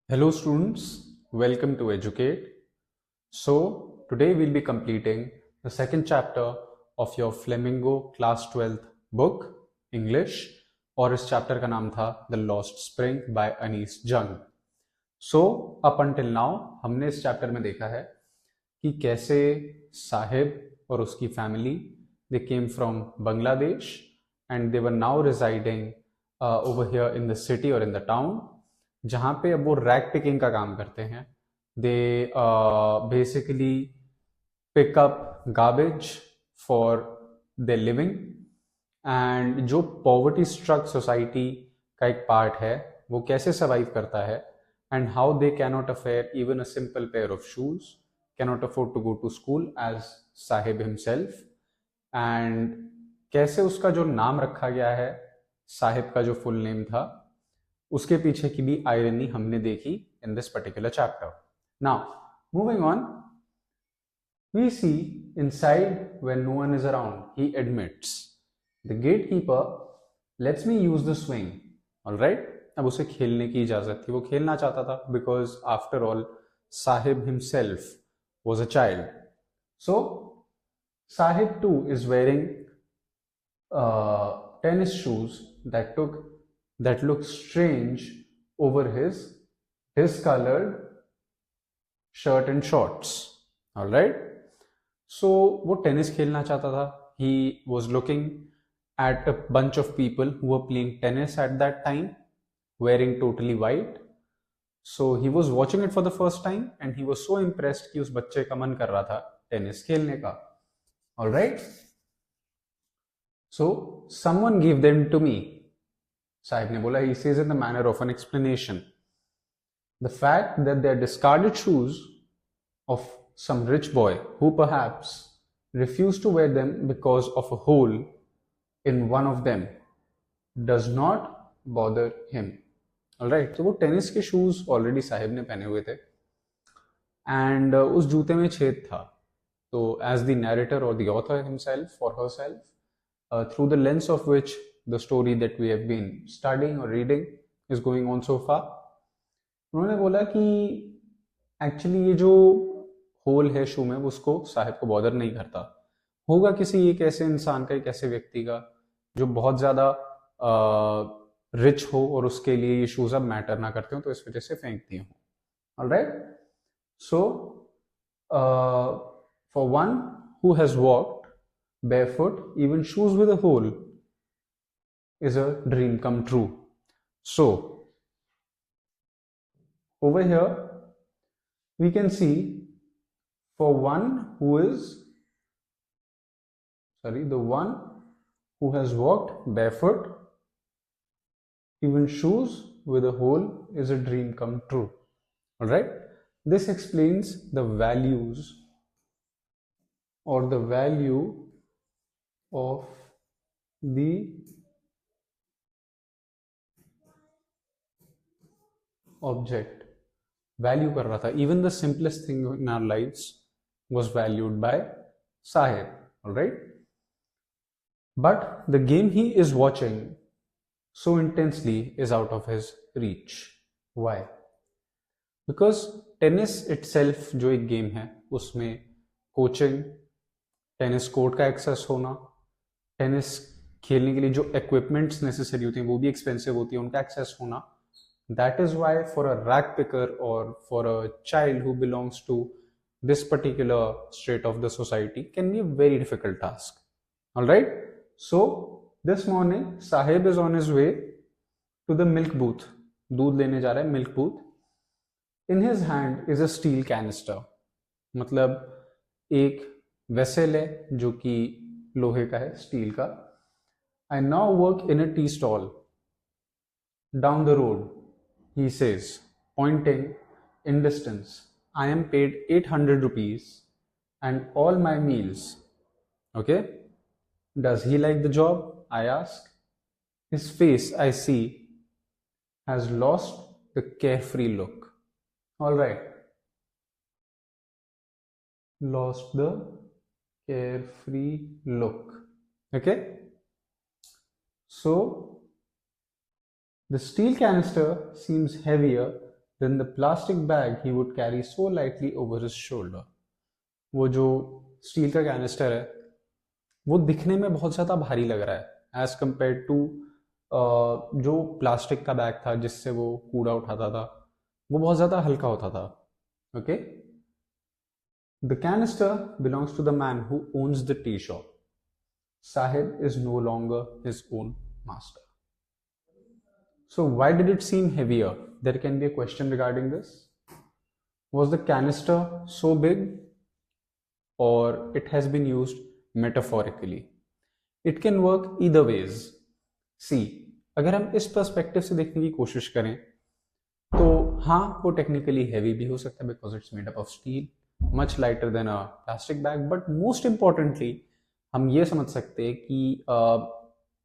Hello students, welcome to Educate. So today we'll be completing the second chapter of your Flamingo class 12th book English और इस chapter का नाम था The Lost Spring by Anees जंग. So up until now हमने इस chapter में देखा है कि कैसे साहिब और उसकी family they came from Bangladesh and they were now residing over here in the city or in the town जहाँ पे अब वो रैग पिकिंग का काम करते हैं. They basically pick up garbage for they living and जो पॉवर्टी स्ट्रक सोसाइटी का एक पार्ट है वो कैसे सर्वाइव करता है and how they cannot afford even a simple pair of shoes cannot afford to go to school as Saheb himself and कैसे उसका जो नाम रखा गया है साहिब का जो फुल नेम था उसके पीछे की भी आयरनी हमने देखी in this particular chapter. Now moving on, we see inside when no one is around he admits the gatekeeper lets me use the swing. Alright, अब उसे खेलने की इजाजत थी, वो खेलना चाहता था because after all Sahib himself was a child. So Sahib two is wearing tennis shoes that look strange over his discolored shirt and shorts. All right, so वो टेनिस खेलना चाहता था. He was looking at a bunch of people who were playing tennis at that time wearing totally white. So he was watching it for the first time and he was so impressed कि उस बच्चे का मन कर रहा था tennis खेलने का. All right, so someone gave them to me. Sahib ने बोला. He says in the manner of an explanation. The fact that they are discarded shoes of some rich boy who perhaps refused to wear them because of a hole in one of them does not bother him. Alright, तो वो tennis के shoes already Sahib ने पहने हुए थे and उस जूते में छेद था. तो एज द नैरेटर और द ऑथर हिमसेल्फ और herself through the lens of which the story that we have been studying or reading is going on so far, उन्होंने बोला कि एक्चुअली ये जो होल है शू में उसको साहिब को बॉदर नहीं करता होगा किसी एक ऐसे इंसान का, एक ऐसे व्यक्ति का जो बहुत ज़्यादा रिच हो और उसके लिए ये शूज अब मैटर ना करते हो तो इस वजह से फेंक दिए हों. Alright, so for one who has walked barefoot, even shoes with a hole is a dream come true. So over here we can see for one who is the one who has walked barefoot, even shoes with a hole is a dream come true. All right, this explains the values or the value of the object. Value कर रहा था. Even the simplest thing in our lives was valued by Sahib. Alright, but the game he is watching so intensely is out of his reach. Why? Because tennis itself जो एक game है उसमें coaching, tennis court का access होना, tennis खेलने के लिए जो इक्विपमेंट्स नेसेसरी होती हैं वो भी एक्सपेंसिव होती है, उनका एक्सेस होना. That is why for a rag picker और for a child who belongs to this particular state of the society can be a very difficult task. Alright, so this morning Saheb is on his way to the milk booth. दूध लेने जा रहा है milk booth. In his hand is a steel canister, मतलब एक vessel है जो कि लोहे का है, स्टील का. I now work in a tea stall down the road, he says pointing in distance. I am paid 800 rupees and all my meals. Okay, does he like the job? I ask. His face, I see, has lost the carefree look. All right, lost the carefree look. Okay, so the steel canister seems heavier than the plastic bag he would carry so lightly over his shoulder. वो जो steel का canister है वो दिखने में बहुत ज़्यादा भारी लग रहा है एज कम्पेयर टू जो प्लास्टिक का बैग था जिससे वो कूड़ा उठाता था, वो बहुत ज़्यादा हल्का होता था. Okay, the canister belongs to the man who owns the tea shop. Saheb is no longer his own master. So why did it seem heavier? There can be a question regarding this. Was the canister so big, or it has been used metaphorically? It can work either ways. See, अगर हम इस perspective से देखने की कोशिश करें तो हाँ, वो टेक्निकली हैवी भी हो सकता है because it's made up of steel, much lighter than a plastic bag. But most importantly हम ये समझ सकते हैं कि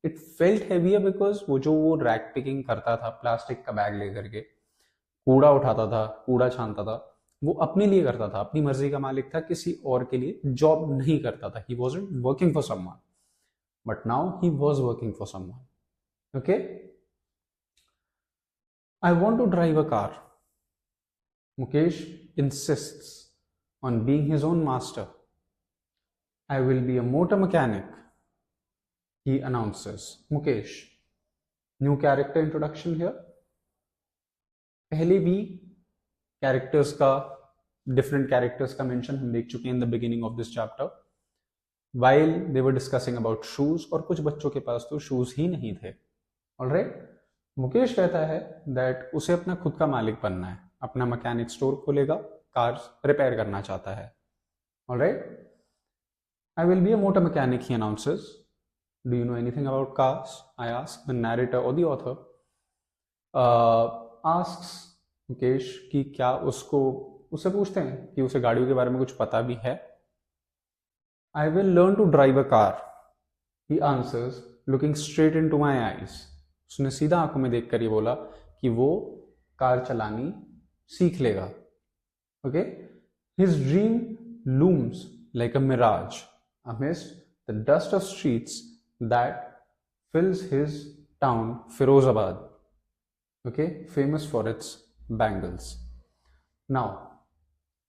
इट फेल्ट हैवियर बिकॉज वो रैक पिकिंग करता था प्लास्टिक का बैग लेकर के, कूड़ा उठाता था, कूड़ा छानता था, वो अपने लिए करता था, अपनी मर्जी का मालिक था, किसी और के लिए जॉब नहीं करता था. He wasn't working for someone, but now he was working for someone. Okay, I want to drive a car. Mukesh insists on being his own master. I will be a motor mechanic, he announces. Mukesh, new character introduction here. पहले भी characters का, different characters का mention हम देख चुके हैं in the beginning of this chapter while they were discussing about shoes. और कुछ बच्चों के पास तो शूज ही नहीं थे. ऑलराइट, मुकेश कहता है दैट उसे अपना खुद का मालिक बनना है, अपना मैकेनिक स्टोर खोलेगा, कार्स रिपेयर करना चाहता है. Alright, I will be a motor mechanic, he announces. Do you know anything about cars? I ask. The narrator or the author asks Mukesh कि क्या उससे पूछते हैं कि उसे गाड़ियों के बारे में कुछ पता भी है. I will learn to drive a car, he answers, looking straight into my eyes. उसने सीधा आंखों में देखकर ये बोला कि वो कार चलानी सीख लेगा. Okay? His dream looms like a mirage amidst the dust of streets that fills his town Firozabad, okay, famous for its bangles. Now,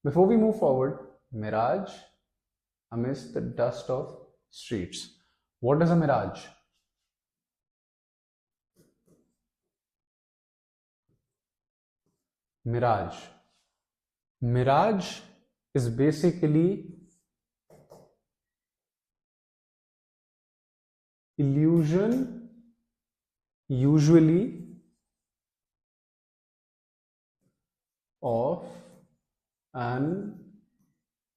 before we move forward, mirage amidst the dust of streets. What is a mirage? Mirage is basically illusion, usually of an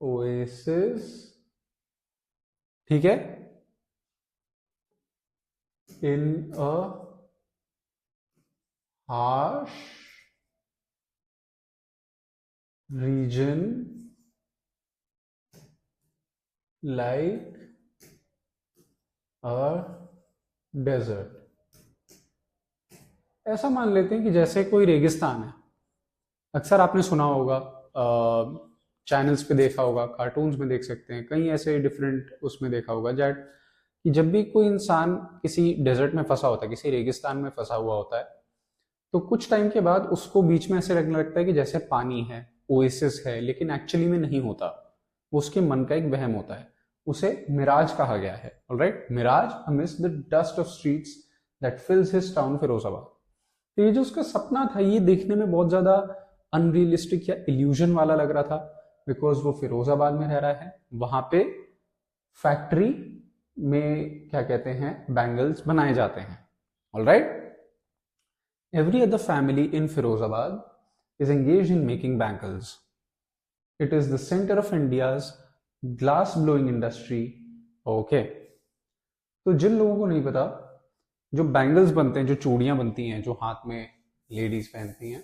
oasis, ठीक है, in a harsh region like a desert. ऐसा मान लेते हैं कि जैसे कोई रेगिस्तान है. अक्सर आपने सुना होगा, चैनल्स पे देखा होगा, कार्टून्स में देख सकते हैं, कहीं ऐसे डिफरेंट उसमें देखा होगा दैट कि जब भी कोई इंसान किसी डेजर्ट में फंसा होता है, किसी रेगिस्तान में फंसा हुआ होता है, तो कुछ टाइम के बाद उसको बीच में ऐसे लगने लगता है कि जैसे पानी है, ओएसिस है, लेकिन एक्चुअली में नहीं होता. वो उसके मन का एक वहम होता है. उसे मिराज कहा गया है. Alright, mirage amidst the dust of streets that fills his town Firozabad. तो ये जो उसका सपना था, ये देखने में बहुत ज्यादा अनरियलिस्टिक या इल्यूजन वाला लग रहा था बिकॉज वो फिरोजाबाद में रह रहा है. वहां पे फैक्ट्री में क्या कहते हैं, बैंगल्स बनाए जाते हैं. Alright, every other family in Firozabad is engaged in making bangles. It is the center of India's glass blowing industry. Okay. तो जिन लोगों को नहीं पता, जो बैंगल्स बनते हैं, जो चूड़ियां बनती हैं, जो हाथ में लेडीज पहनती हैं,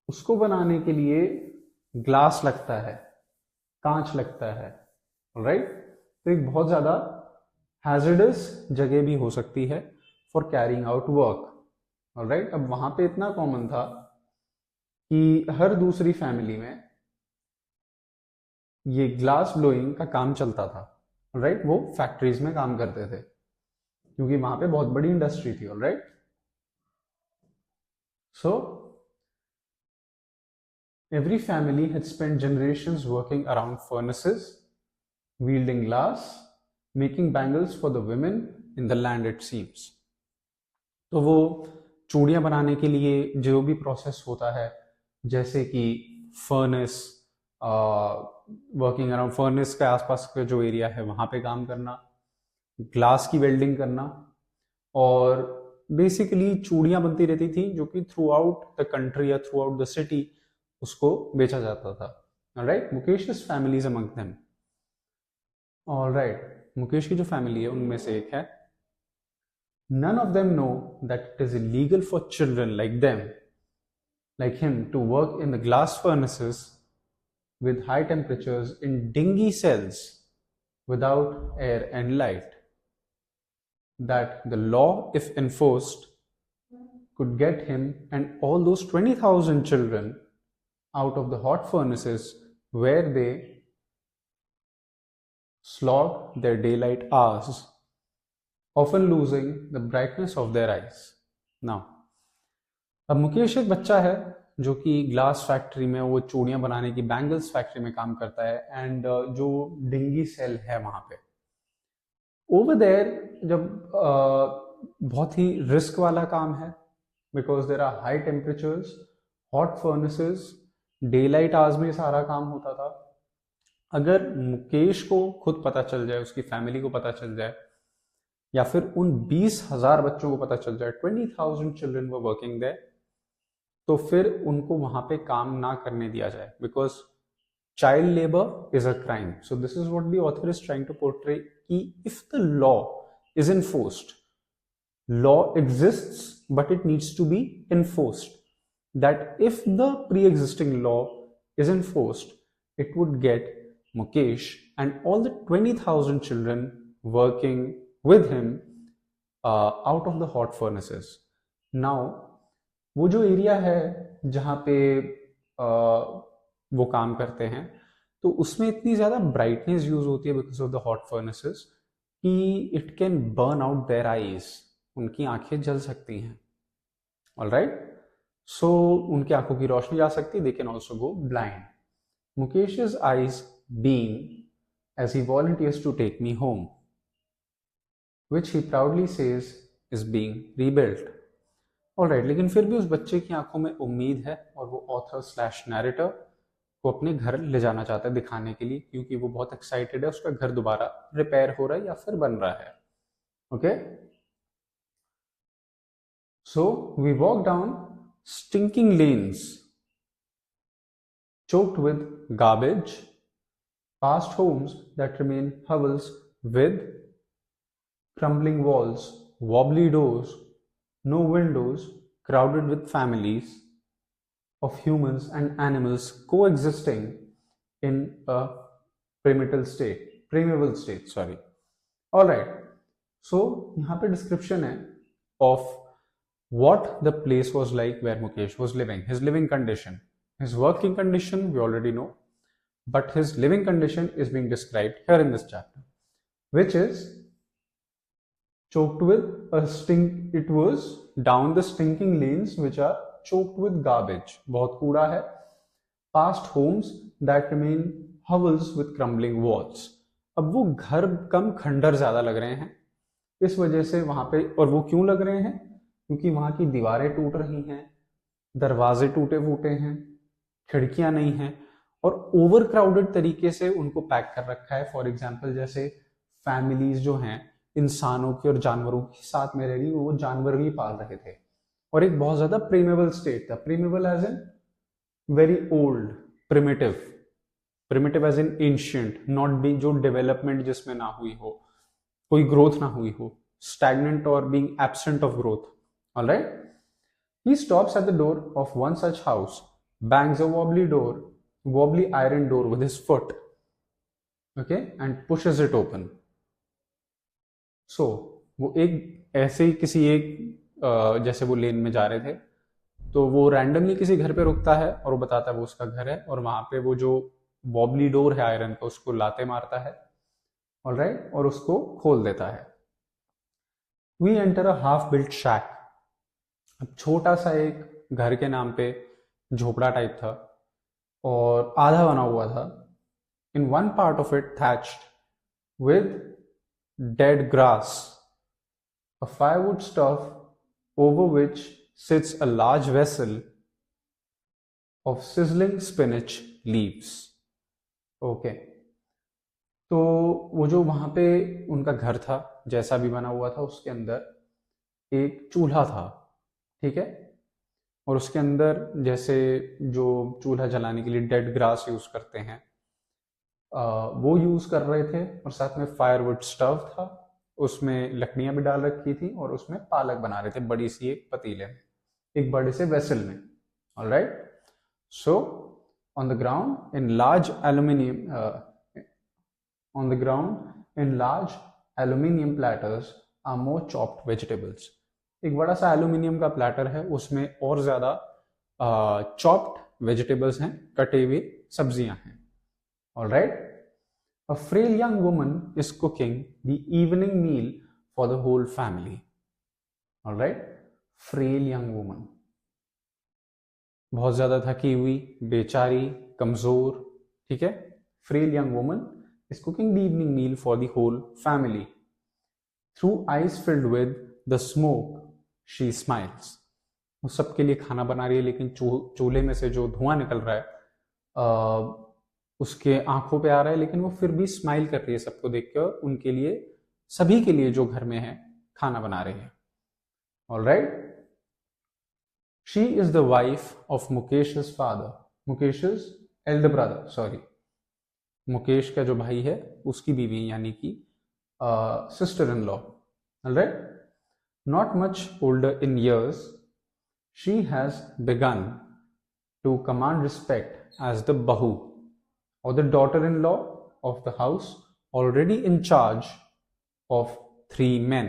उसको बनाने के लिए ग्लास लगता है, कांच लगता है. राइट, तो एक बहुत ज्यादा हैजर्डस जगह भी हो सकती है for carrying out work. Right, अब वहां पे इतना कॉमन था कि हर दूसरी फैमिली में ये ग्लास ब्लोइंग का काम चलता था. राइट, वो फैक्ट्रीज में काम करते थे क्योंकि वहां पे बहुत बड़ी इंडस्ट्री थी. Alright, so Every family had spent generations working around furnaces, wielding glass, making bangles for the women in the land, it seems. तो वो चूड़ियाँ बनाने के लिए जो भी प्रोसेस होता है, जैसे कि फर्नेस, वर्किंग अराउंड फर्नेस के आसपास का जो एरिया है वहाँ पे काम करना, ग्लास की वेल्डिंग करना, और बेसिकली चूड़ियाँ बनती रहती थी जो कि थ्रू आउट द कंट्री या थ्रू आउट द सिटी उसको बेचा जाता था. Right, Mukesh families among them. Alright, Mukesh की जो फैमिली है उनमें से एक है. None of them know that it is illegal for children like them, like him, to work in the glass furnaces with high temperatures in dingy cells without air and light. That the law, if enforced, could get him and all those 20,000 children out of the hot furnaces where they slog their daylight hours, often losing the brightness of their eyes. Now, अब मुकेश एक बच्चा है जो कि glass factory में, वो चूड़ियाँ बनाने की बैंगल्स फैक्ट्री में काम करता है, एंड जो डिंगी सेल है वहाँ पे, ओवर देयर, जब बहुत ही रिस्क वाला काम है, because there are high temperatures, hot furnaces, day light hours में सारा काम होता था. अगर मुकेश को खुद पता चल जाए, उसकी फैमिली को पता चल जाए, या फिर उन 20,000 बच्चों को पता चल जाए, 20,000 चिल्ड्रन वर वर्किंग देयर, तो फिर उनको वहां पे काम ना करने दिया जाए, because child labour is a crime. So this is what the author is trying to portray, कि if the law is enforced, law exists but it needs to be enforced, that if the pre existing law is enforced, it would get Mukesh and all the 20,000 children working with him out of the hot furnaces. Now, वो जो area है जहाँ पे वो काम करते हैं, तो उसमें इतनी ज़्यादा ब्राइटनेस यूज होती है because of the hot furnaces कि it can burn out their eyes, उनकी आंखें जल सकती हैं. ऑलराइट, सो उनकी आंखों की रोशनी जा सकती है, they can also go blind. Mukesh's eyes beam as he volunteers to take me home, which he proudly says is being rebuilt. Alright, लेकिन फिर भी उस बच्चे की आंखों में उम्मीद है, और वो ऑथर स्लैश नैरेटर को अपने घर ले जाना चाहता है दिखाने के लिए, क्योंकि वो बहुत एक्साइटेड है, उसका घर दोबारा रिपेयर हो रहा है या फिर बन रहा है. Okay, so we walk down stinking lanes choked with garbage, past homes that remain hovels with crumbling walls, wobbly doors, no windows, crowded with families of humans and animals coexisting in a primeval state. Sorry. All right. So यहाँ पे description है of what the place was like where Mukesh was living, his living condition. His working condition we already know, but his living condition is being described here in this chapter, which is choked with a stink. It was down the stinking lanes which are choked with garbage. बहुत कूड़ा है. Past homes that remain hovels with crumbling walls. अब वो घर कम खंडर ज्यादा लग रहे हैं, इस वजह से वहां पे, और वो क्यों लग रहे हैं, क्योंकि वहां की दीवारें टूट रही हैं, दरवाजे टूटे फूटे हैं, खिड़कियां नहीं हैं, और ओवर क्राउडेड तरीके से उनको पैक कर रखा है. फॉर एग्जाम्पल, जैसे फैमिलीज जो हैं इंसानों की और जानवरों के साथ में रह रही, वो जानवर भी पाल रहे थे, और एक बहुत ज्यादा प्रीमेबल स्टेट था. Primeval age in very old, primitive age in ancient, not be जो डेवलपमेंट जिसमें ना हुई हो, कोई ग्रोथ ना हुई हो, स्टैग्नेंट और being absent of growth. Alright, he stops at the door of one such house, bangs a wobbly iron door with his foot, okay, and pushes it open. So वो एक ऐसे ही किसी एक जैसे वो लेन में जा रहे थे, तो वो रैंडमली किसी घर पे रुकता है और वो बताता है वो उसका घर है, और वहां पे वो जो वॉबली डोर है आयरन का, उसको लाते मारता है. ऑलराइट, और उसको खोल देता है. We enter a half built shack. अब छोटा सा एक घर के नाम पे झोपड़ा टाइप था, और आधा बना हुआ था. In one part of it thatched with dead grass, a firewood stove over which sits a large vessel of sizzling spinach leaves. Okay. तो वो जो वहां पे उनका घर था, जैसा भी बना हुआ था, उसके अंदर एक चूल्हा था. ठीक है. और उसके अंदर जैसे जो चूल्हा जलाने के लिए डेड ग्रास यूज करते हैं, वो यूज कर रहे थे. और साथ में फायरवुड स्टव था, उसमें लकड़ियां भी डाल रखी थी और उसमें पालक बना रहे थे बड़ी सी एक पतीले में, एक बड़े से वेसल में. Alright. So on the ground in large aluminium on the ground in large aluminium platters are more chopped vegetables. एक बड़ा सा एल्यूमिनियम का प्लेटर है, उसमें और ज्यादा चॉप्ड वेजिटेबल्स हैं, कटे हुए सब्जियां हैं. Alright. A frail young woman is cooking the evening meal for the whole family. Alright. Frail young woman, बहुत ज्यादा थकी हुई, बेचारी, कमजोर. ठीक है. Frail young woman is cooking the evening meal for the whole family. Through eyes filled with the smoke, she smiles. वो सबके लिए खाना बना रही है, लेकिन चूल्हे में से जो धुआं निकल रहा है उसके आंखों पे आ रहा है, लेकिन वो फिर भी स्माइल कर रही है सबको देखकर, उनके लिए, सभी के लिए जो घर में है खाना बना रही है. Alright. She is the wife of मुकेश's father. मुकेश's elder brother, सॉरी, मुकेश का जो भाई है उसकी बीवी, यानी कि sister in law. Alright. Not much older in years, she has begun to command respect as the bahu और the daughter in law of the house, already in charge of 3 men,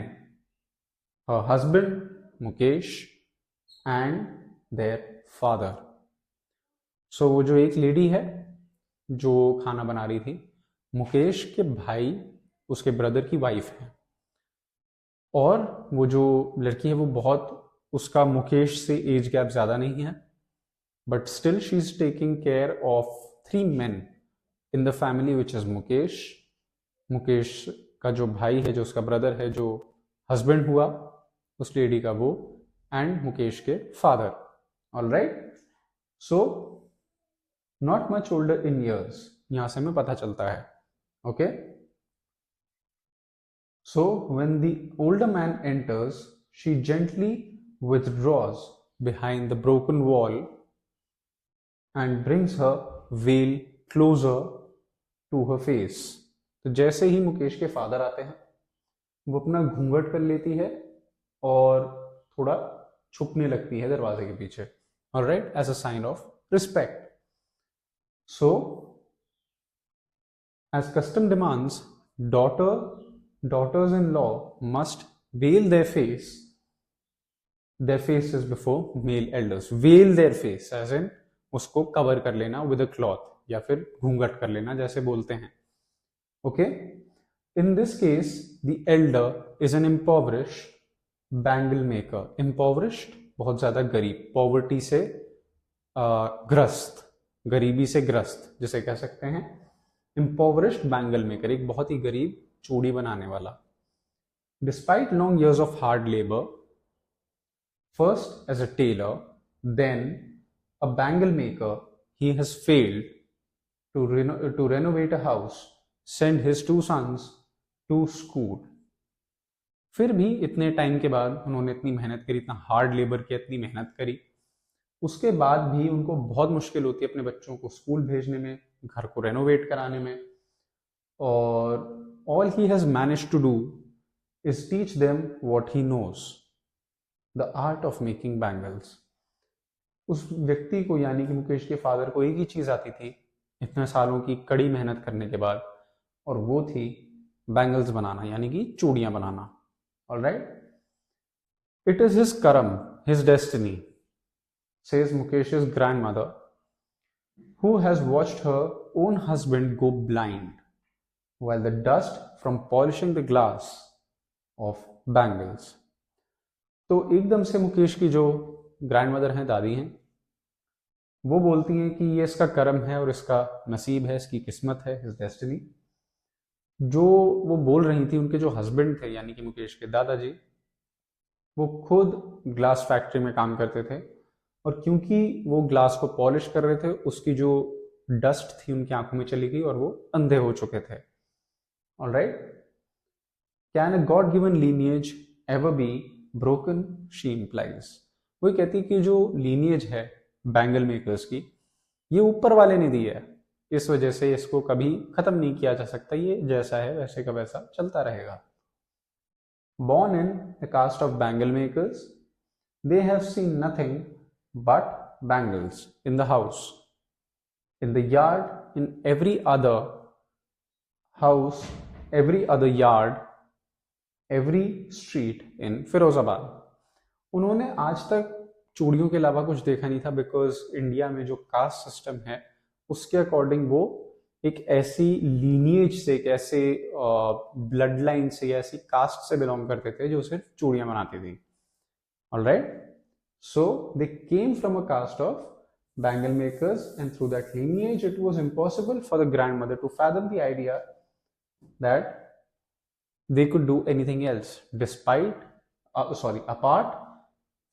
her husband Mukesh and their father. So वो जो एक lady है जो खाना बना रही थी, मुकेश के भाई, उसके ब्रदर की वाइफ है. और वो जो लड़की है वो बहुत, उसका मुकेश से एज गैप ज्यादा नहीं है, but still she is taking care of 3 men in the family which is Mukesh. Mukesh का जो भाई है, जो उसका ब्रदर है, जो हस्बैंड हुआ उस लेडी का, वो, एंड मुकेश के father. Alright. So not much older in years, यहां से हमें पता चलता है. Okay. So when the older man enters, she gently withdraws behind the broken wall and brings her veil closer to her face. तो जैसे ही मुकेश के फादर आते हैं, वो अपना घूंघट कर लेती है और थोड़ा छुपने लगती है दरवाजे के पीछे. Alright. As a sign of respect. So, as custom demands, daughters-in-law must veil their face. Their faces before male elders. Veil their face, as in उसको cover कर लेना with a cloth, या फिर घूंघट कर लेना, जैसे बोलते हैं. Okay. In this case, the elder is an impoverished bangle maker. Impoverished, बहुत ज्यादा गरीब, poverty से ग्रस्त, गरीबी से ग्रस्त जिसे कह सकते हैं. impoverished bangle maker, एक बहुत ही गरीब चूड़ी बनाने वाला. Despite long years of hard labor, first as a tailor, then a bangle maker, he has failed to renovate a house, send his 2 sons to school. फिर भी इतने टाइम के बाद उन्होंने इतनी मेहनत करी, इतना हार्ड लेबर किया, इतनी मेहनत करी, उसके बाद भी उनको बहुत मुश्किल होती है अपने बच्चों को स्कूल भेजने में, घर को रेनोवेट कराने में. और all he has managed to do is teach them what he knows, the art of making bangles. उस व्यक्ति को, यानी कि मुकेश के फादर को, एक ही चीज आती थी इतने सालों की कड़ी मेहनत करने के बाद, और वो थी बैंगल्स बनाना, यानी कि चूड़ियां बनाना. ऑलराइट. इट इज हिज कर्म, his destiny, says Mukesh's grandmother, who has watched her own husband go blind while the dust from polishing the glass of bangles. तो एकदम से मुकेश की जो ग्रैंडमदर हैं, दादी हैं, वो बोलती हैं कि ये इसका कर्म है और इसका नसीब है, इसकी किस्मत है, इस डेस्टिनी। जो वो बोल रही थी, उनके जो हस्बैंड थे यानी कि मुकेश के दादाजी, वो खुद ग्लास फैक्ट्री में काम करते थे, और क्योंकि वो ग्लास को पॉलिश कर रहे थे, उसकी जो डस्ट थी उनकी आंखों में चली गई और वो अंधे हो चुके थे। Alright, can a God given lineage ever be broken, she implies. वो कहती कि जो लीनिएज है बैंगल मेकर्स की, ये ऊपर वाले ने दी है, इस वजह से इसको कभी खत्म नहीं किया जा सकता, ये जैसा है वैसे का वैसा चलता रहेगा। Born in a caste of bangle makers, they have seen nothing but bangles in the house, in the yard, in every other house, every other yard, every street in Firozabad. उन्होंने आज तक चूड़ियों के अलावा कुछ देखा नहीं था, बिकॉज इंडिया में जो कास्ट सिस्टम है उसके अकॉर्डिंग वो एक ऐसी लीनिएज से, एक ऐसे ब्लड लाइन से या ऐसी कास्ट से बिलोंग करते थे जो सिर्फ चूड़ियां बनाती थी। Alright, so they came from a caste of bangle makers, and through that lineage it was impossible for the grandmother to fathom the idea that they could do anything else apart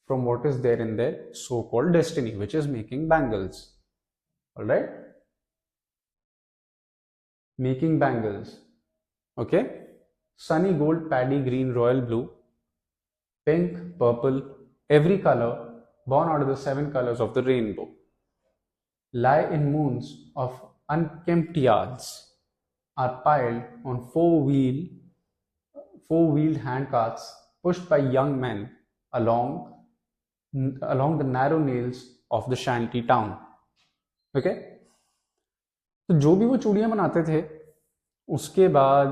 from what is there in their so-called destiny, which is making bangles. All right, making bangles. Okay, sunny gold, paddy green, royal blue, pink, purple, every color born out of the 7 colors of the rainbow lie in moons of unkempt yards, are piled on four-wheeled handcarts pushed by young men along the narrow nails of the shanty town. Okay? तो जो भी वो चूड़ियां बनाते थे, उसके बाद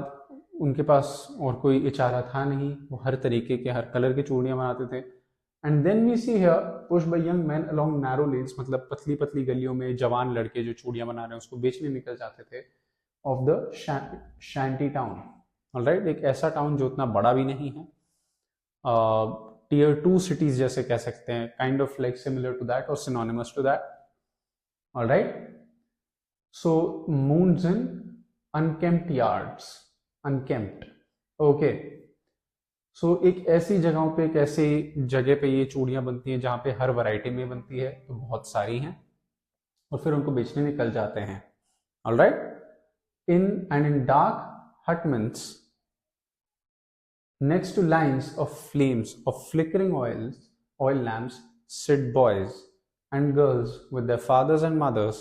उनके पास और कोई इचारा था नहीं, वो हर तरीके के, हर कलर की चूड़ियां बनाते थे। And then we see here pushed by young man along narrow lanes, मतलब पतली पतली गलियों में जवान लड़के जो चूड़ियां बना रहे हैं उसको बेचने निकल जाते थे, of the shanty town. Alright, एक ऐसा टाउन जो उतना बड़ा भी नहीं है, टियर 2 सिटीज जैसे कह सकते हैं, kind of like similar to that और synonymous to that. Alright, so moons in unkempt yards, unkempt. Okay, so एक ऐसी जगहों पे, एक ऐसी जगह पे ये चूड़ियां बनती हैं जहां पे हर वैरायटी में बनती है, तो बहुत सारी हैं, और फिर उनको बेचने निकल जाते हैं। Alright, in dark hutments next to lines of flames of flickering oil lamps sit boys and girls with their fathers and mothers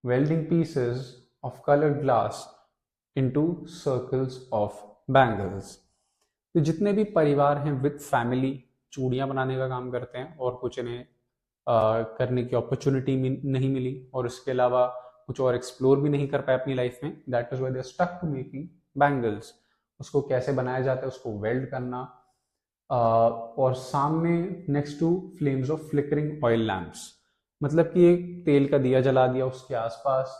welding pieces of colored glass into circles of bangles. तो जितने भी परिवार हैं with family चूड़ियां बनाने का काम करते हैं, और कुछ इन्हें करने की अपॉर्चुनिटी नहीं मिली, और इसके अलावा कुछ और एक्सप्लोर भी नहीं कर पाए अपनी लाइफ में, that is why they are stuck to making bangles. उसको कैसे बनाया जाता है, उसको वेल्ड करना, और सामने next to flames of flickering oil lamps, मतलब कि एक तेल का दिया जला दिया उसके आसपास,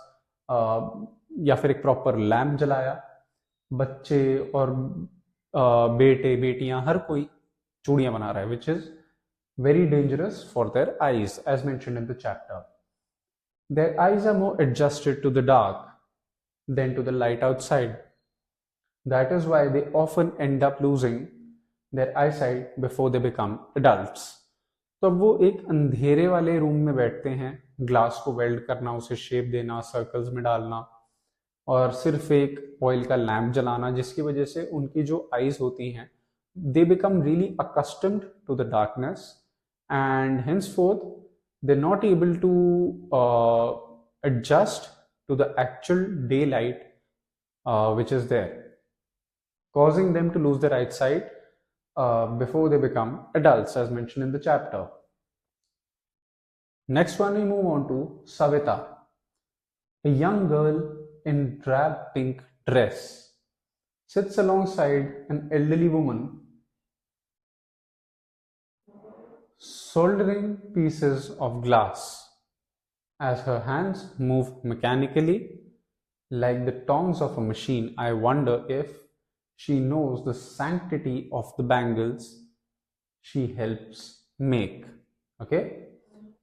या फिर एक प्रॉपर लैम्प जलाया। बच्चे और बेटे बेटियां हर कोई चूड़ियां बना रहा है, which is very dangerous for their eyes, as mentioned in the chapter. Their eyes are more adjusted to the dark than to the light outside. That is why they often end up losing their eyesight before they become adults. तो अब वो एक अंधेरे वाले room में बैठते हैं, glass को वेल्ड करना, उसे शेप देना, सर्कल्स में डालना, और सिर्फ एक ऑयल का लैम्प जलाना, जिसकी वजह से उनकी जो आईज होती हैं, they become really accustomed to the darkness, and henceforth they're not able to adjust to the actual daylight which is there, causing them to lose their eyesight before they become adults, as mentioned in the chapter. Next one, we move on to Savita, a young girl in drab pink dress sits alongside an elderly woman soldering pieces of glass. As her hands move mechanically like the tongs of a machine, I wonder if she knows the sanctity of the bangles she helps make. Okay,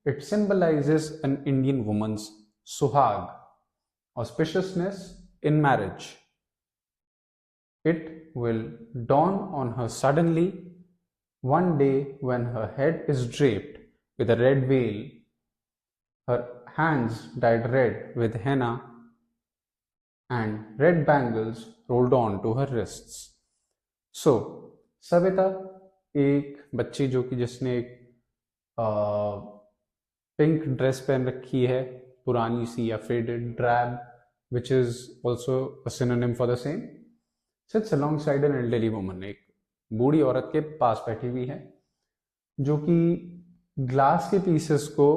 It symbolizes an Indian woman's suhag, auspiciousness in marriage. It will dawn on her suddenly one day when her head is draped with a red veil, her hands dyed red with henna, and red bangles rolled on to her wrists. So, Savita एक बच्ची जो कि जिसने एक pink dress पहन रखी है, पुरानी सी या faded drab, which is also a synonym for the same, sits alongside an elderly woman. एक बूढ़ी औरत के पास बैठी हुई है जो कि ग्लास के पीसेस को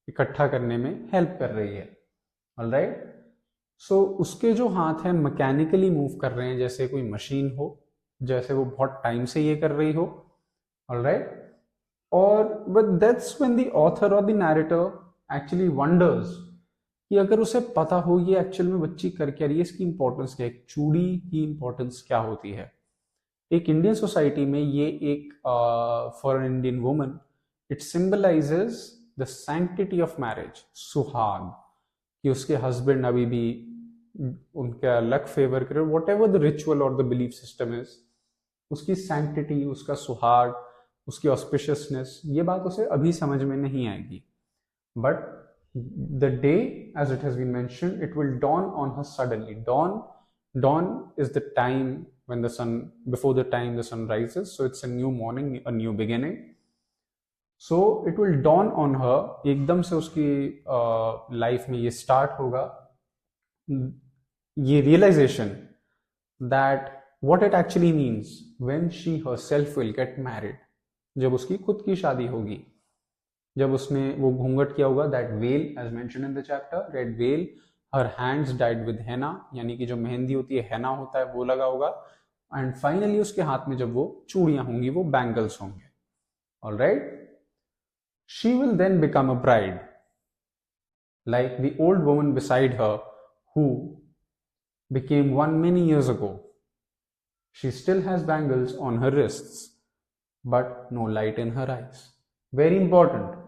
इकट्ठा करने में हेल्प कर रही है. ऑलराइट, सो उसके जो हाथ हैं मैकेनिकली मूव कर रहे हैं जैसे कोई मशीन हो, जैसे वो बहुत टाइम से ये कर रही हो. ऑलराइट, और but that's when the author और द नैरेटर एक्चुअली वंडर्स कि अगर उसे पता हो ये एक्चुअल में बच्ची कर क्या रही है, इसकी इंपॉर्टेंस क्या है, चूड़ी की इंपॉर्टेंस क्या होती है. एक इंडियन सोसाइटी में ये एक for an Indian woman it symbolizes the sanctity of marriage, सुहाग, कि उसके हस्बैंड अभी भी उनका लक फेवर करे, वॉट एवर द रिचुअल और द बिलीफ सिस्टम इज, उसकी सैंक्टिटी, उसका सुहाग, उसकी ऑस्पिशियसनेस, ये बात उसे अभी समझ में नहीं आएगी. But the day, as it has been mentioned, it will dawn on her suddenly. Dawn is the time when the sun, before the time the sun rises, so it's a new morning, a new beginning. So it will dawn on her, एकदम से उसकी life में ये start होगा ये realization that what it actually means when she herself will get married, जब उसकी खुद की शादी होगी, जब उसने वो घूंघट किया होगा, that veil as mention in the chapter, red veil, her hands dyed with henna, यानी कि जो मेहंदी होती है, हेना होता है, वो लगा होगा, एंड फाइनली उसके हाथ में जब वो चूड़ियां होंगी, वो बैंगल्स होंगे. Alright, she will then become a bride like the old woman beside her who became one many years ago. She still has bangles on her wrists, but no light in her eyes. Very important.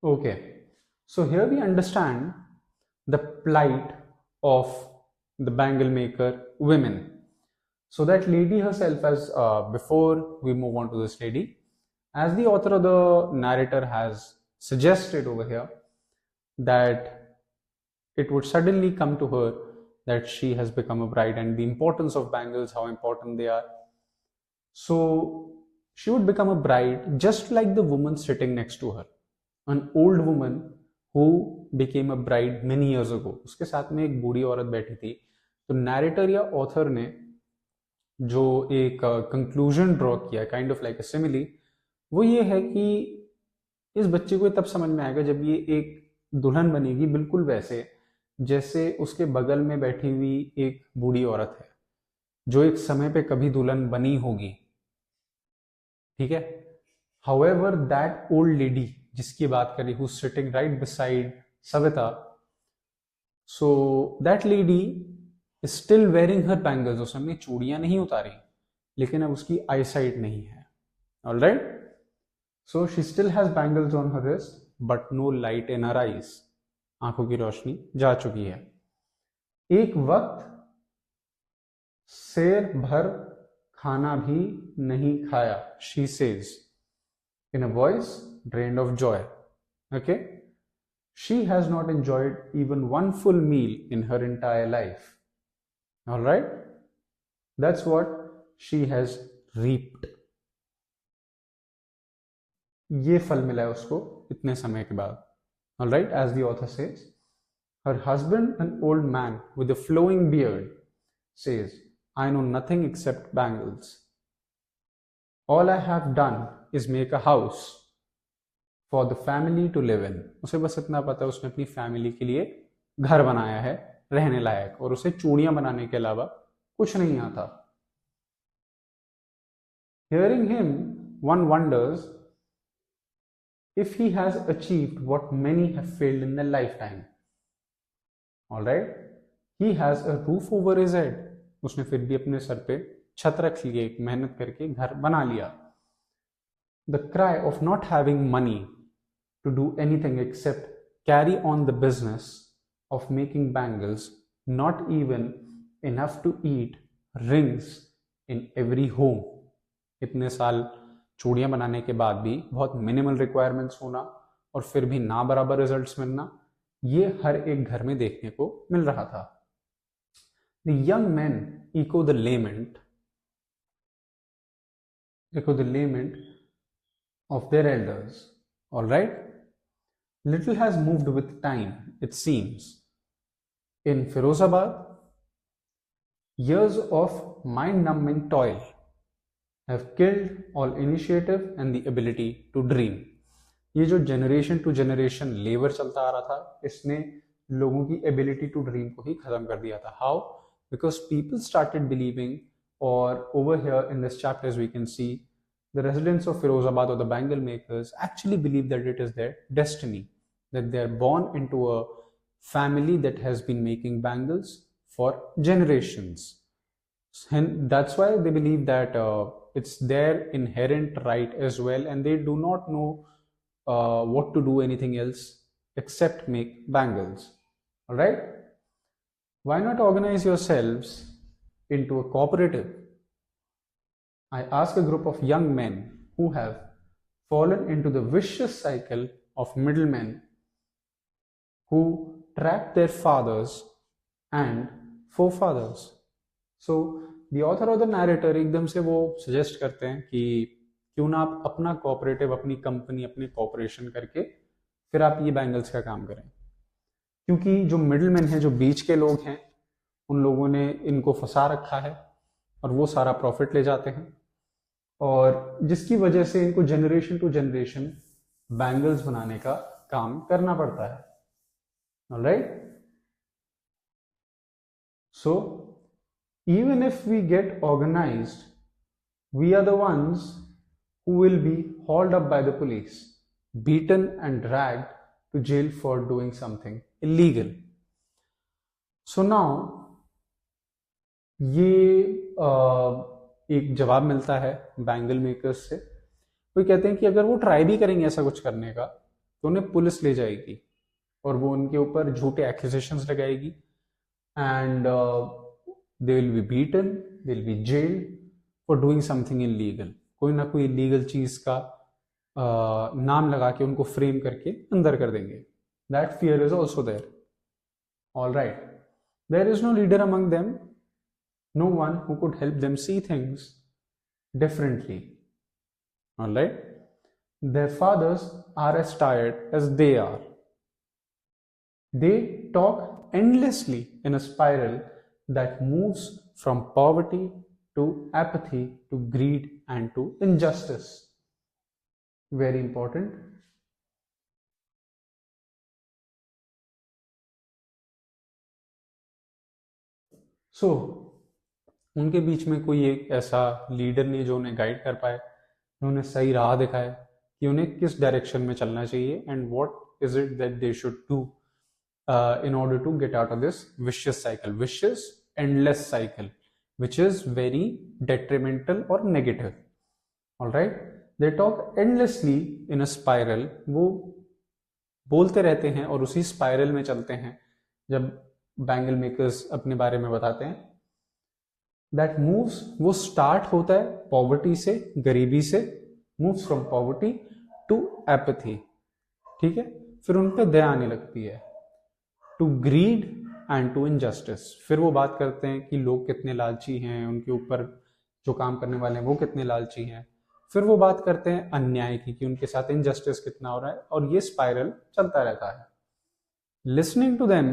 Okay, so here we understand the plight of the bangle maker women. So that lady herself, as before we move on to this lady, as the author of the narrator has suggested over here, that it would suddenly come to her that she has become a bride, and the importance of bangles, how important they are. So she would become a bride just like the woman sitting next to her, an old woman who became a bride many years ago. उसके साथ में एक बूढ़ी औरत बैठी थी. तो narrator या author ने जो एक कंक्लूजन ड्रॉ किया, kind of like a simile, वो ये है कि इस बच्चे को तब समझ में आएगा जब ये एक दुल्हन बनेगी, बिल्कुल वैसे जैसे उसके बगल में बैठी हुई एक बूढ़ी औरत है जो एक समय पे कभी दुल्हन बनी होगी. ठीक है. हाउएवर दैट ओल्ड लेडी जिसकी बात करी, who sitting right beside Savita, so that lady is still wearing her bangles. उस समय चूड़ियां नहीं उतारी, लेकिन अब उसकी आई साइट नहीं है. Alright, so she still has bangles on her wrist but no light in her eyes. आंखों की रोशनी जा चुकी है. एक वक्त शेर भर खाना भी नहीं खाया, she says in a voice drained of joy. Okay, she has not enjoyed even one full meal in her entire life. All right, that's what she has reaped. ये फल मिला है उसको इतने समय के बाद. All right, as the author says, her husband, an old man with a flowing beard, says, I know nothing except bangles. All I have done is make a house for the family to live in. उसे बस इतना पता है, उसने अपनी family के लिए घर बनाया है रहने लायक, और उसे चूड़ियां बनाने के अलावा कुछ नहीं आता. Hearing him, one wonders if he has achieved what many have failed in their lifetime. All right, he has a roof over his head, उसने फिर भी अपने सर पे छत रख ली, एक मेहनत करके घर बना लिया. The cry of not having money to do anything except carry on the business of making bangles, not even enough to eat rings in every home. इतने साल चूड़ियां बनाने के बाद भी बहुत मिनिमल रिक्वायरमेंट्स होना और फिर भी ना बराबर रिजल्ट्स मिलना, ये हर एक घर में देखने को मिल रहा था. The young men echo the lament of their elders. All right? Little has moved with time, it seems. In Firozabad, years of mind-numbing toil have killed all initiative and the ability to dream. ये जो generation to generation labour चलता आ रहा था, इसने लोगों की ability to dream को ही खत्म कर दिया था. How? Because people started believing, और over here in this chapters we can see the residents of Firozabad or the bangle makers actually believe that it is their destiny, that they are born into a family that has been making bangles for generations. And that's why they believe that it's their inherent right as well, and they do not know what to do anything else except make bangles. All right? Why not organize yourselves into a cooperative? I ask a group of young men who have fallen into the vicious cycle of middlemen who trap their fathers and forefathers. So the author or the narrator एकदम से वो suggest करते हैं कि क्यों ना आप अपना कोऑपरेटिव, अपनी कंपनी, अपने कॉपरेशन करके फिर आप ये बैंगल्स का काम करें. क्योंकि जो मिडलमैन है, जो बीच के लोग हैं, उन लोगों ने इनको फंसा रखा है और वो सारा प्रॉफिट ले जाते हैं, और जिसकी वजह से इनको जनरेशन टू जनरेशन बैंगल्स बनाने का काम करना पड़ता है. Alright? So even if we get organized, we are the ones who will be hauled up by the police, beaten and dragged to jail for doing something illegal. So now ये एक जवाब मिलता है बैंगल मेकर्स से. वो कहते हैं कि अगर वो ट्राई भी करेंगे ऐसा कुछ करने का तो उन्हें पुलिस ले जाएगी और वो उनके ऊपर झूठे एक्यूजेशंस लगाएगी, and they will be beaten, they will be jailed for doing something illegal. कोई ना कोई illegal चीज का नाम लगा के उनको फ्रेम करके अंदर कर देंगे. That fear is also there. All right. There is no leader among them, no one who could help them see things differently. All right. Their fathers are as tired as they are. They talk endlessly in a spiral that moves from poverty to apathy to greed and to injustice. Very important. So, उनके बीच में कोई एक ऐसा leader नहीं जो उन्हें guide कर पाए, उन्हें सही राह दिखाए कि उन्हें किस डायरेक्शन में चलना चाहिए, and what is it that they should do in order to get out of this vicious cycle, vicious endless cycle, which is very detrimental or negative. All right, they talk endlessly in a spiral. वो बोलते रहते हैं और उसी spiral में चलते हैं. जब बैंगल मेकर्स अपने बारे में बताते हैं, that moves, वो स्टार्ट होता है पॉवर्टी से, गरीबी से, moves from poverty to apathy. ठीक है, फिर उन पे दया आने लगती है, to greed and to injustice. फिर वो बात करते हैं कि लोग कितने लालची हैं, उनके ऊपर जो काम करने वाले हैं वो कितने लालची हैं. फिर वो बात करते हैं अन्याय की, कि उनके साथ इनजस्टिस कितना हो रहा है, और ये स्पाइरल चलता रहता है. Listening to them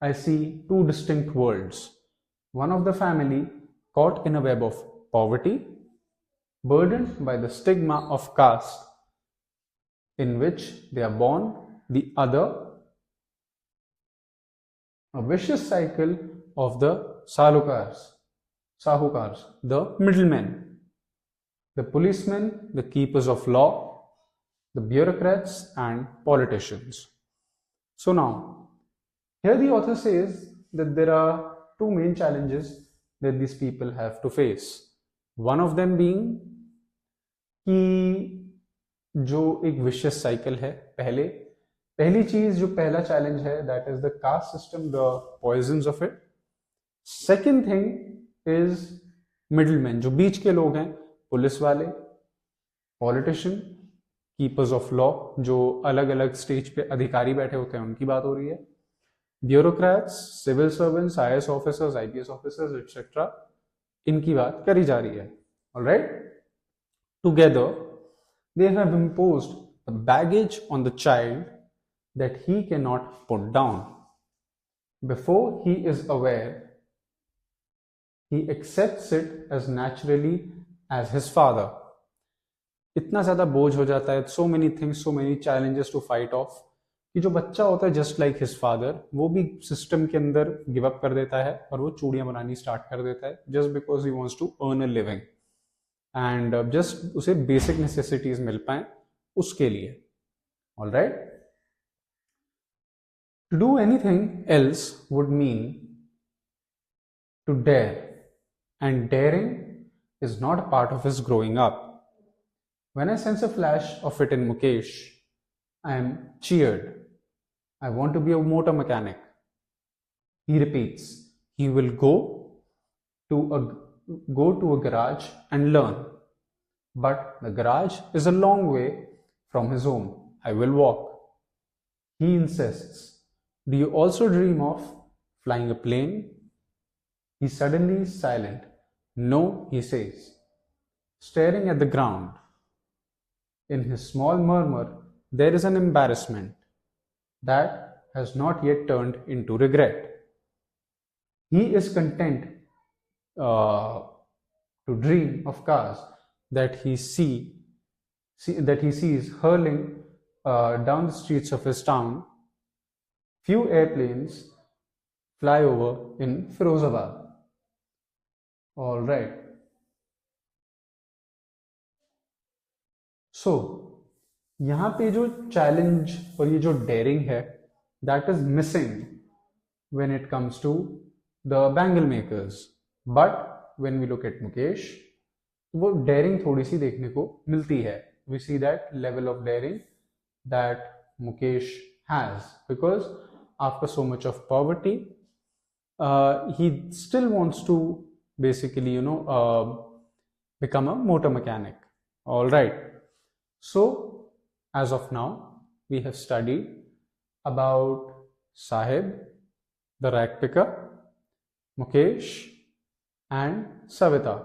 I see two distinct worlds. One of the family caught in a web of poverty, burdened by the stigma of caste in which they are born, the other a vicious cycle of the sahukars, the middlemen, the policemen, the keepers of law, the bureaucrats and politicians. So now, here the author says that there are two main challenges that these people have to face. One of them being कि जो एक vicious cycle है, पहली चीज जो पहला challenge है, that is the caste system, the poisons of it. Second thing is middleman, जो बीच के लोग हैं, पुलिस वाले, पॉलिटिशियन, कीपर्स ऑफ लॉ, जो अलग अलग स्टेज पे अधिकारी बैठे होते हैं, उनकी बात हो रही है. Bureaucrats, civil servants, IAS officers, IPS officers etcetera, इनकी बात करी जा रही है. Alright, together they have imposed a baggage on the child that he cannot put down. Before he is aware, he accepts it as naturally as his father. इतना ज़्यादा बोझ हो जाता है, so many things, so many challenges to fight off, कि जो बच्चा होता है just like his father, वो भी सिस्टम के अंदर गिव अप कर देता है और वो चूड़ियाँ बनानी स्टार्ट कर देता है just because he wants to earn a living. And just उसे बेसिक नेसेसिटीज मिल पाए उसके लिए. All right, to do anything else would mean to dare, and daring is not a part of his growing up. When I sense a flash of it in Mukesh, I am cheered. I want to be a motor mechanic. He repeats, he will to a garage and learn. But the garage is a long way from his home. I will walk. He insists. Do you also dream of flying a plane? He suddenly is silent. No, he says, staring at the ground. In his small murmur, there is an embarrassment that has not yet turned into regret. He is content to dream of cars that he sees hurling down the streets of his town. Few airplanes fly over in Firozabad. All right. So, यहाँ पे जो challenge और ये जो dairying है, that is missing when it comes to the bangle makers. But when we look at Mukesh, वो dairying थोड़ी सी देखने को मिलती है. We see that level of daring that Mukesh has, because after so much of poverty, he still wants to basically, become a motor mechanic. All right. So, as of now, we have studied about Sahib, the rag picker, Mukesh, and Savita.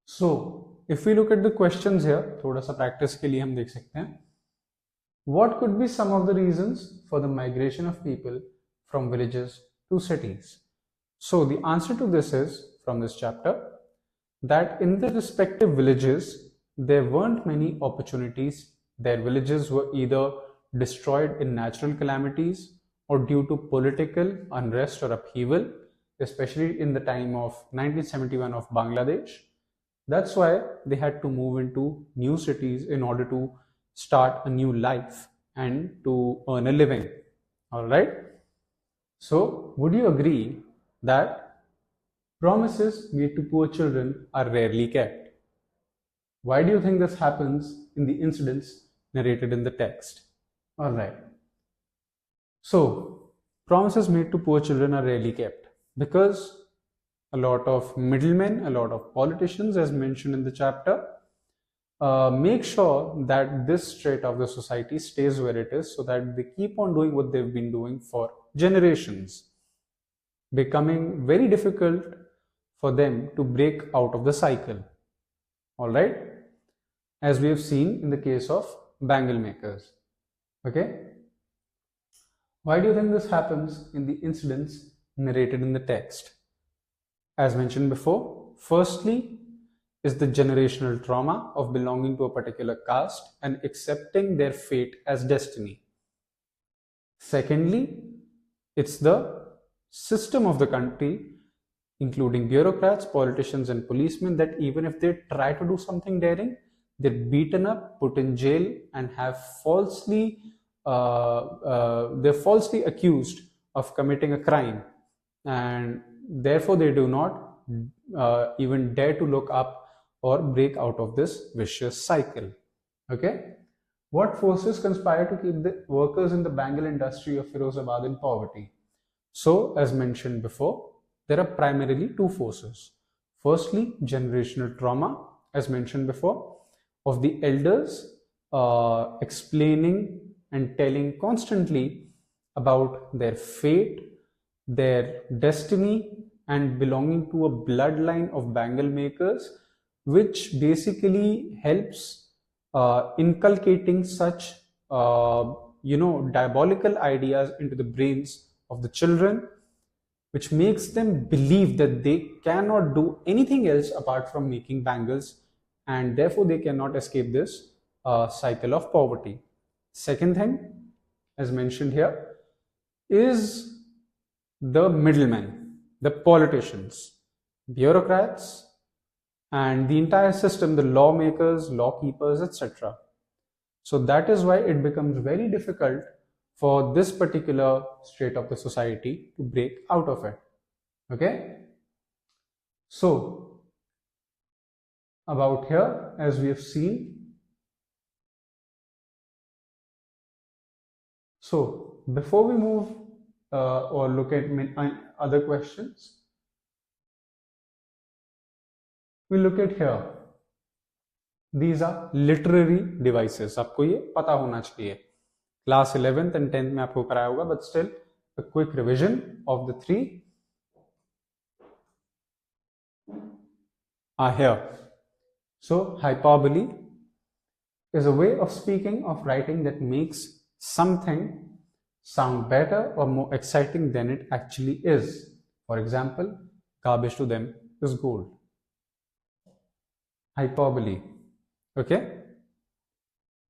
So, if we look at the questions here, थोड़ा सा practice के लिए हम देख सकते हैं. What could be some of the reasons for the migration of people from villages to cities? So, the answer to this is, from this chapter, that in the respective villages, there weren't many opportunities. Their villages were either destroyed in natural calamities or due to political unrest or upheaval, especially in the time of 1971 of Bangladesh. That's why they had to move into new cities in order to start a new life and to earn a living. All right. So, would you agree that promises made to poor children are rarely kept? Why do you think this happens in the incidents narrated in the text? All right. So, promises made to poor children are rarely kept because a lot of middlemen, a lot of politicians, as mentioned in the chapter, make sure that this trait of the society stays where it is, so that they keep on doing what they've been doing for generations, becoming very difficult for them to break out of the cycle. All right, as we have seen in the case of bangle makers. Okay, why do you think this happens in the incidents narrated in the text? As mentioned before, firstly is the generational trauma of belonging to a particular caste and accepting their fate as destiny. Secondly, it's the system of the country, including bureaucrats, politicians, and policemen, that even if they try to do something daring, they're beaten up, put in jail, and have they're falsely accused of committing a crime, and therefore they do not even dare to look up or break out of this vicious cycle. Okay, what forces conspire to keep the workers in the bangle industry of Firozabad in poverty? So, as mentioned before, there are primarily two forces. Firstly, generational trauma, as mentioned before, of the elders explaining and telling constantly about their fate, their destiny, and belonging to a bloodline of bangle makers, which basically helps inculcating such diabolical ideas into the brains of the children, which makes them believe that they cannot do anything else apart from making bangles, and therefore they cannot escape this cycle of poverty. Second thing, as mentioned here, is the middlemen, the politicians, bureaucrats, and the entire system, the lawmakers, lawkeepers, etc. So that is why it becomes very difficult for this particular state of the society to break out of it. Okay? So, about here, as we have seen, so before we move or look at other questions, we look at here. These are literary devices. आपको ये पता होना चाहिए. Class 11th and 10th में आपको कराया होगा, but still a quick revision of the three are here. So hyperbole is a way of speaking, of writing that makes something sound better or more exciting than it actually is. For example, garbage to them is gold. Hyperbole. Okay?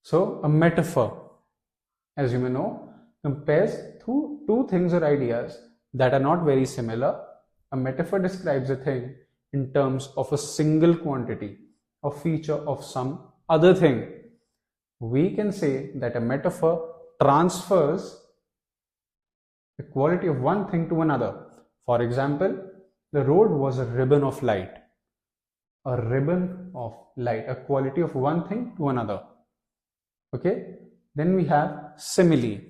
So a metaphor, as you may know, compares two things or ideas that are not very similar. A metaphor describes a thing in terms of a single quantity or feature of some other thing. We can say that a metaphor transfers the quality of one thing to another. For example, the road was a ribbon of light. A ribbon of light, a quality of one thing to another. Okay, then we have simile.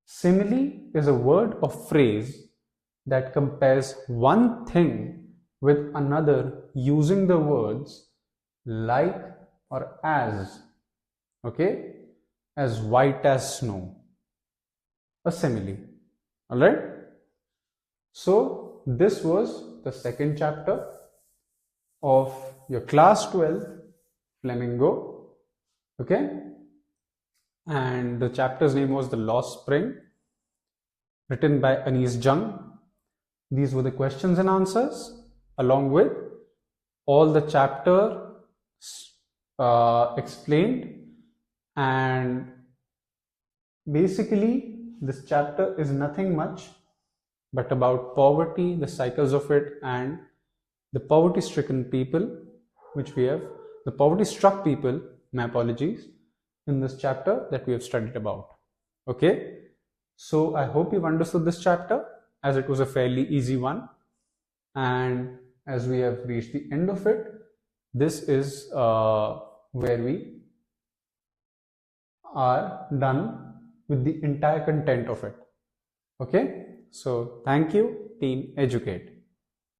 Simile is a word or phrase that compares one thing with another using the words like or as. Okay, as white as snow. A simile. Alright, so this was the second chapter of your class 12 Flamingo. Okay, and the chapter's name was The Lost Spring, written by Anis Jung. These were the questions and answers, along with all the chapter explained. And basically this chapter is nothing much but about poverty, the cycles of it, and the poverty stricken people, which we have, the poverty struck people, my apologies, in this chapter that we have studied about. Okay, so I hope you've understood this chapter, as it was a fairly easy one. And as we have reached the end of it, this is where we are done with the entire content of it. Okay, so thank you, Team Educate.